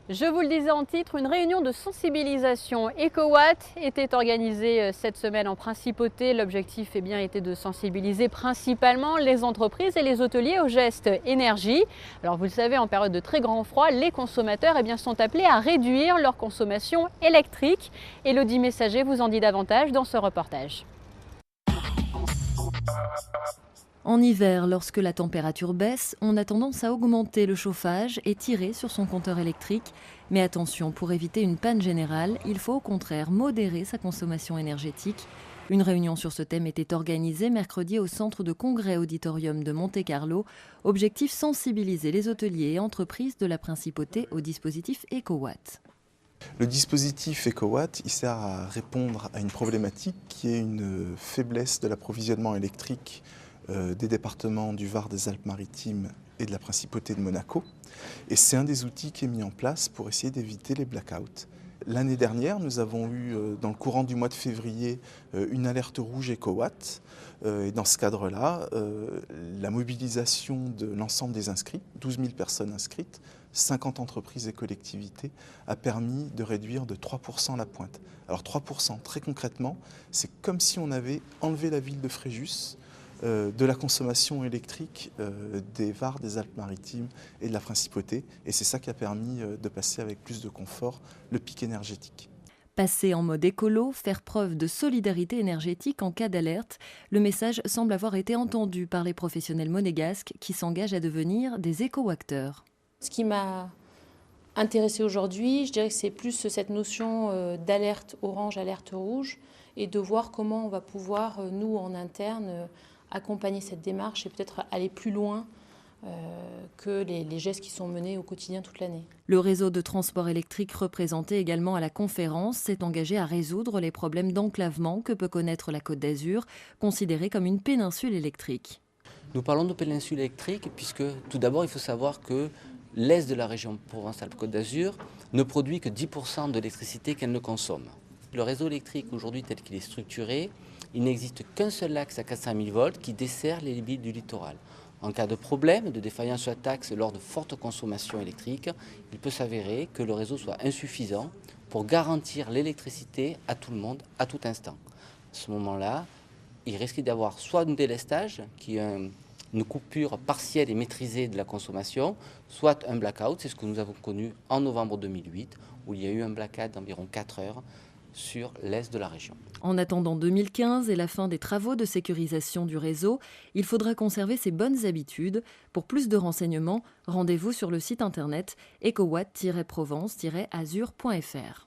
Je vous le disais en titre, une réunion de sensibilisation EcoWatt était organisée cette semaine en Principauté. L'objectif était de sensibiliser principalement les entreprises et les hôteliers au geste énergie. Alors vous le savez, en période de très grand froid, les consommateurs sont appelés à réduire leur consommation électrique. Élodie Messager vous en dit davantage dans ce reportage. En hiver, lorsque la température baisse, on a tendance à augmenter le chauffage et tirer sur son compteur électrique. Mais attention, pour éviter une panne générale, il faut au contraire modérer sa consommation énergétique. Une réunion sur ce thème était organisée mercredi au centre de congrès auditorium de Monte-Carlo. Objectif, sensibiliser les hôteliers et entreprises de la Principauté au dispositif EcoWatt. Le dispositif EcoWatt, il sert à répondre à une problématique qui est une faiblesse de l'approvisionnement électrique des départements du Var, des Alpes-Maritimes et de la Principauté de Monaco. Et c'est un des outils qui est mis en place pour essayer d'éviter les blackouts. L'année dernière, nous avons eu, dans le courant du mois de février, une alerte rouge EcoWatt. Et dans ce cadre-là, la mobilisation de l'ensemble des inscrits, 12 000 personnes inscrites, 50 entreprises et collectivités, a permis de réduire de 3% la pointe. Alors 3%, très concrètement, c'est comme si on avait enlevé la ville de Fréjus de la consommation électrique des Var, des Alpes-Maritimes et de la Principauté. Et c'est ça qui a permis de passer avec plus de confort le pic énergétique. Passer en mode écolo, faire preuve de solidarité énergétique en cas d'alerte, le message semble avoir été entendu par les professionnels monégasques qui s'engagent à devenir des éco-acteurs. Ce qui m'a intéressée aujourd'hui, je dirais que c'est plus cette notion d'alerte orange, alerte rouge, et de voir comment on va pouvoir, nous, en interne, accompagner cette démarche et peut-être aller plus loin que les gestes qui sont menés au quotidien toute l'année. Le réseau de transport électrique représenté également à la conférence s'est engagé à résoudre les problèmes d'enclavement que peut connaître la Côte d'Azur, considérée comme une péninsule électrique. Nous parlons de péninsule électrique puisque tout d'abord il faut savoir que l'est de la région Provence-Alpes-Côte d'Azur ne produit que 10% de l'électricité qu'elle ne consomme. Le réseau électrique aujourd'hui tel qu'il est structuré, il n'existe qu'un seul axe à 400 000 volts qui dessert les limites du littoral. En cas de problème, de défaillance sur cet axe lors de fortes consommations électriques, il peut s'avérer que le réseau soit insuffisant pour garantir l'électricité à tout le monde, à tout instant. À ce moment-là, il risque d'y avoir soit un délestage, qui est une coupure partielle et maîtrisée de la consommation, soit un blackout, c'est ce que nous avons connu en novembre 2008, où il y a eu un blackout d'environ 4 heures sur l'est de la région. En attendant 2015 et la fin des travaux de sécurisation du réseau, il faudra conserver ces bonnes habitudes. Pour plus de renseignements, rendez-vous sur le site internet ecowatt-provence-azur.fr.